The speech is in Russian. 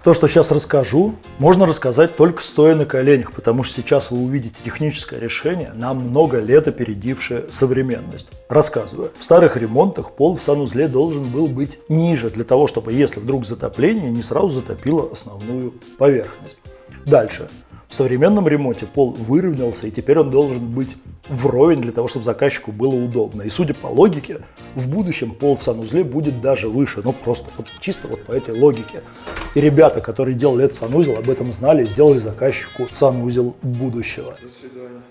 То, что сейчас расскажу, можно рассказать только стоя на коленях, потому что сейчас вы увидите техническое решение, на много лет опередившее современность. Рассказываю. В старых ремонтах пол в санузле должен был быть ниже, для того, чтобы, если вдруг затопление, не сразу затопило основную поверхность. Дальше. В современном ремонте пол выровнялся, и теперь он должен быть вровень для того, чтобы заказчику было удобно. И судя по логике, в будущем пол в санузле будет даже выше. Ну, просто чисто вот по этой логике. И ребята, которые делали этот санузел, об этом знали и сделали заказчику санузел будущего. До свидания.